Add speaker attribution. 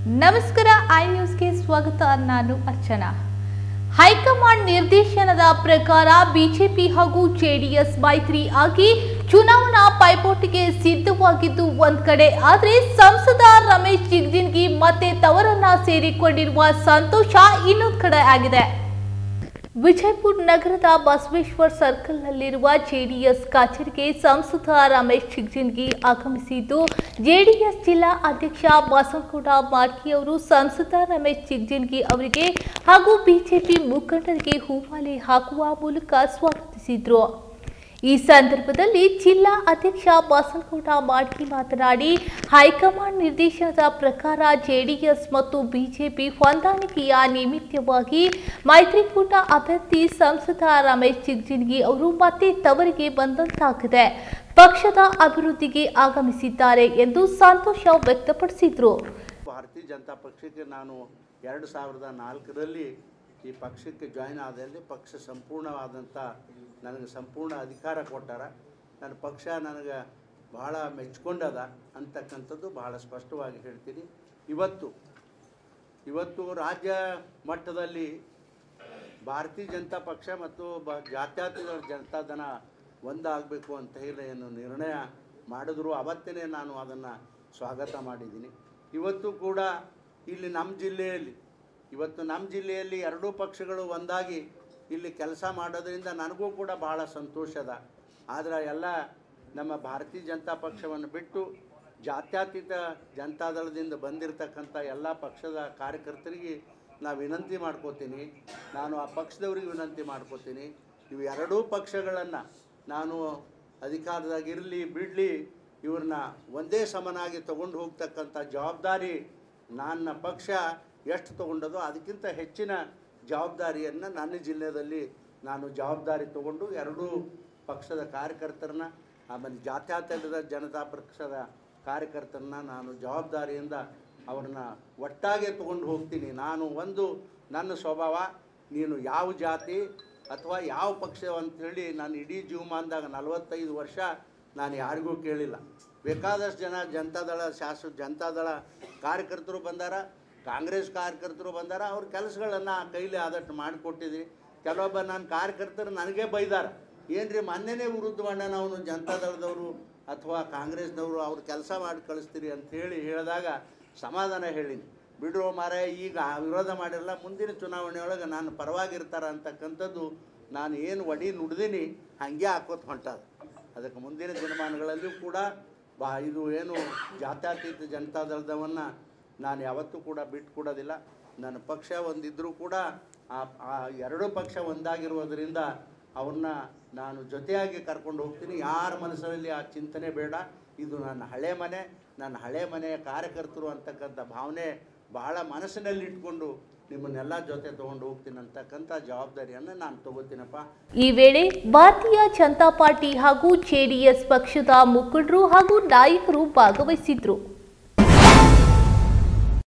Speaker 1: ನಮಸ್ಕಾರ ಐ ನ್ಯೂಸ್ಗೆ ಸ್ವಾಗತ. ನಾನು ಅರ್ಚನಾ. ಹೈಕಮಾಂಡ್ ನಿರ್ದೇಶನದ ಪ್ರಕಾರ ಬಿಜೆಪಿ ಹಾಗೂ ಜೆಡಿಎಸ್ ಮೈತ್ರಿ ಆಗಿ ಚುನಾವಣಾ ಪೈಪೋಟಿಗೆ ಸಿದ್ಧವಾಗಿದ್ದು ಒಂದ್ ಕಡೆ, ಆದರೆ ಸಂಸದ ರಮೇಶ್ ಜಿಗಜಿಣಗಿ ಮತ್ತೆ ತವರನ್ನ ಸೇರಿಕೊಂಡಿರುವ ಸಂತೋಷ ಇನ್ನೊಂದು ಕಡೆ ಆಗಿದೆ. ವಿಜಯಪುರ ನಗರದ ಬಸವೇಶ್ವರ ಸರ್ಕಲ್ನಲ್ಲಿರುವ ಜೆಡಿಎಸ್ ಕಚೇರಿಗೆ ಸಂಸದ ರಮೇಶ್ ಜಿಗಜಿಣಗಿ ಆಗಮಿಸಿದ್ದು, ಜೆಡಿಎಸ್ ಜಿಲ್ಲಾ ಅಧ್ಯಕ್ಷ ಬಸನಗೌಡ ಮಾರ್ಕಿ ಅವರು ಸಂಸದ ರಮೇಶ್ ಜಿಗಜಿಣಗಿ ಅವರಿಗೆ ಹಾಗೂ ಬಿಜೆಪಿ ಮುಖಂಡರಿಗೆ ಹೂಮಾಲೆ ಹಾಕುವ ಮೂಲಕ ಸ್ವಾಗತಿಸಿದರು. ಈ ಸಂದರ್ಭದಲ್ಲಿ ಜಿಲ್ಲಾ ಅಧ್ಯಕ್ಷ ಬಸನಗೌಡ ಮಾರ್ಕಿ ಮಾತನಾಡಿ, ಹೈಕಮಾಂಡ್ ನಿರ್ದೇಶನದ ಪ್ರಕಾರ ಜೆಡಿಎಸ್ ಮತ್ತು ಬಿಜೆಪಿ ಹೊಂದಾಣಿಕೆಯ ನಿಮಿತ್ತವಾಗಿ ಮೈತ್ರಿಕೂಟ ಅಭ್ಯರ್ಥಿ ಸಂಸದ ರಮೇಶ್ ಜಿಗಜಿಣಗಿ ಅವರು ಮತ್ತೆ ತವರಿಗೆ ಬಂದಂತಾಗಿದೆ. ಪಕ್ಷದ ಅಭಿವೃದ್ಧಿಗೆ ಆಗಮಿಸಿದ್ದಾರೆ ಎಂದು ಸಂತೋಷ ವ್ಯಕ್ತಪಡಿಸಿದರು.
Speaker 2: ಭಾರತೀಯ ಜನತಾ ಪಕ್ಷಕ್ಕೆ ನಾನು 2004ರಲ್ಲಿ ಈ ಪಕ್ಷಕ್ಕೆ ಜಾಯಿನ್ ಆದಲ್ಲಿ ಪಕ್ಷ ಸಂಪೂರ್ಣವಾದಂಥ ನನಗೆ ಸಂಪೂರ್ಣ ಅಧಿಕಾರ ಕೊಟ್ಟಾರ. ನನ್ನ ಪಕ್ಷ ನನಗೆ ಭಾಳ ಮೆಚ್ಕೊಂಡದ ಅಂತಕ್ಕಂಥದ್ದು ಭಾಳ ಸ್ಪಷ್ಟವಾಗಿ ಹೇಳ್ತೀನಿ. ಇವತ್ತು ರಾಜ್ಯ ಮಟ್ಟದಲ್ಲಿ ಭಾರತೀಯ ಜನತಾ ಪಕ್ಷ ಮತ್ತು ಜಾತ್ಯತೀತ ಜನತಾದಳ ಒಂದಾಗಬೇಕು ಅಂತ ಹೇಳಿ ಏನು ನಿರ್ಣಯ ಮಾಡಿದ್ರು, ಅವತ್ತೇ ನಾನು ಅದನ್ನು ಸ್ವಾಗತ ಮಾಡಿದ್ದೀನಿ. ಇವತ್ತು ಕೂಡ ಇಲ್ಲಿ ನಮ್ಮ ಜಿಲ್ಲೆಯಲ್ಲಿ ಎರಡೂ ಪಕ್ಷಗಳು ಒಂದಾಗಿ ಇಲ್ಲಿ ಕೆಲಸ ಮಾಡೋದ್ರಿಂದ ನನಗೂ ಕೂಡ ಭಾಳ ಸಂತೋಷದ. ಆದರೆ ಎಲ್ಲ ನಮ್ಮ ಭಾರತೀಯ ಜನತಾ ಪಕ್ಷವನ್ನು ಬಿಟ್ಟು ಜಾತ್ಯತೀತ ಜನತಾದಳದಿಂದ ಬಂದಿರತಕ್ಕಂಥ ಎಲ್ಲ ಪಕ್ಷದ ಕಾರ್ಯಕರ್ತರಿಗೆ ನಾನು ವಿನಂತಿ ಮಾಡ್ಕೋತೀನಿ, ನಾನು ಆ ಪಕ್ಷದವ್ರಿಗೆ ವಿನಂತಿ ಮಾಡ್ಕೋತೀನಿ, ಇವು ಎರಡೂ ಪಕ್ಷಗಳನ್ನು ನಾನು ಅಧಿಕಾರದಾಗಿರಲಿ ಬಿಡಲಿ ಇವ್ರನ್ನ ಒಂದೇ ಸಮನಾಗಿ ತಗೊಂಡು ಹೋಗ್ತಕ್ಕಂಥ ಜವಾಬ್ದಾರಿ ನನ್ನ ಪಕ್ಷ ಎಷ್ಟು ತೊಗೊಂಡದೋ ಅದಕ್ಕಿಂತ ಹೆಚ್ಚಿನ ಜವಾಬ್ದಾರಿಯನ್ನು ನನ್ನ ಜಿಲ್ಲೆಯಲ್ಲಿ ನಾನು ಜವಾಬ್ದಾರಿ ತಗೊಂಡು ಎರಡೂ ಪಕ್ಷದ ಕಾರ್ಯಕರ್ತರನ್ನ, ಆಮೇಲೆ ಜಾತ್ಯತೀತ ಜನತಾ ಪಕ್ಷದ ಕಾರ್ಯಕರ್ತರನ್ನ ನಾನು ಜವಾಬ್ದಾರಿಯಿಂದ ಅವ್ರನ್ನ ಒಟ್ಟಾಗೆ ತೊಗೊಂಡು ಹೋಗ್ತೀನಿ. ನನ್ನ ಸ್ವಭಾವ, ನೀನು ಯಾವ ಜಾತಿ ಅಥವಾ ಯಾವ ಪಕ್ಷ ಅಂಥೇಳಿ ನಾನು ಇಡೀ ಜೀವಮಾನದಾಗ 45 ವರ್ಷ ನಾನು ಯಾರಿಗೂ ಕೇಳಿಲ್ಲ. ಬೇಕಾದಷ್ಟು ಜನ ಜನತಾದಳ ಕಾರ್ಯಕರ್ತರು ಬಂದಾರ, ಕಾಂಗ್ರೆಸ್ ಕಾರ್ಯಕರ್ತರು ಬಂದಾರ, ಅವ್ರ ಕೆಲಸಗಳನ್ನು ಕೈಲಿ ಆದಷ್ಟು ಮಾಡಿಕೊಟ್ಟಿದ್ವಿ. ಕೆಲವೊಬ್ಬ ನನ್ನ ಕಾರ್ಯಕರ್ತರು ನನಗೇ ಬೈದಾರ, ಏನ್ರಿ ಮೊನ್ನೆನೇ ವಿರುದ್ಧ ಮಾಡಣ ಅವನು ಜನತಾದಳದವರು ಅಥವಾ ಕಾಂಗ್ರೆಸ್ನವರು ಅವ್ರು ಕೆಲಸ ಮಾಡಿ ಕಳಿಸ್ತೀರಿ ಅಂಥೇಳಿ ಹೇಳಿದಾಗ ಸಮಾಧಾನ ಹೇಳೀನಿ. ಬಿಡ್ರೋ ಮಾರಾಯ, ಈಗ ವಿರೋಧ ಮಾಡಿರಲ್ಲ, ಮುಂದಿನ ಚುನಾವಣೆಯೊಳಗೆ ನಾನು ಪರವಾಗಿರ್ತಾರ ಅಂತಕ್ಕಂಥದ್ದು ನಾನು ಏನು ಒಡಿ ನುಡ್ದೀನಿ ಹಾಗೆ ಹಾಕೋತ ಹೊಂಟದ. ಅದಕ್ಕೆ ಮುಂದಿನ ದಿನಮಾನಗಳಲ್ಲಿಯೂ ಕೂಡ ಇದು ಏನು ಜಾತ್ಯತೀತ ಜನತಾದಳದವನ್ನು ನಾನು ಯಾವತ್ತೂ ಕೂಡ ಬಿಟ್ಟು ಕೊಡೋದಿಲ್ಲ. ನನ್ನ ಪಕ್ಷ ಒಂದಿದ್ದರೂ ಕೂಡ ಆ ಎರಡೂ ಪಕ್ಷ ಒಂದಾಗಿರುವುದರಿಂದ ಅವ್ರನ್ನ ನಾನು ಜೊತೆಯಾಗಿ ಕರ್ಕೊಂಡು ಹೋಗ್ತೀನಿ. ಯಾರ ಮನಸ್ಸಲ್ಲಿ ಆ ಚಿಂತನೆ ಬೇಡ. ಇದು ನನ್ನ ಹಳೆ ಮನೆಯ ಕಾರ್ಯಕರ್ತರು ಅಂತಕ್ಕಂಥ ಭಾವನೆ ಭಾಳ ಮನಸ್ಸಿನಲ್ಲಿ ಇಟ್ಕೊಂಡು ನಿಮ್ಮನ್ನೆಲ್ಲ ಜೊತೆ ತೊಗೊಂಡು ಹೋಗ್ತೀನಿ ಅಂತಕ್ಕಂಥ ಜವಾಬ್ದಾರಿಯನ್ನು ನಾನು ತಗೋತೀನಪ್ಪ.
Speaker 1: ಈ ವೇಳೆ ಭಾರತೀಯ ಜನತಾ ಪಾರ್ಟಿ ಹಾಗೂ ಜೆಡಿಎಸ್ ಪಕ್ಷದ ಮುಖಂಡರು ಹಾಗೂ ನಾಯಕರು ಭಾಗವಹಿಸಿದ್ರು.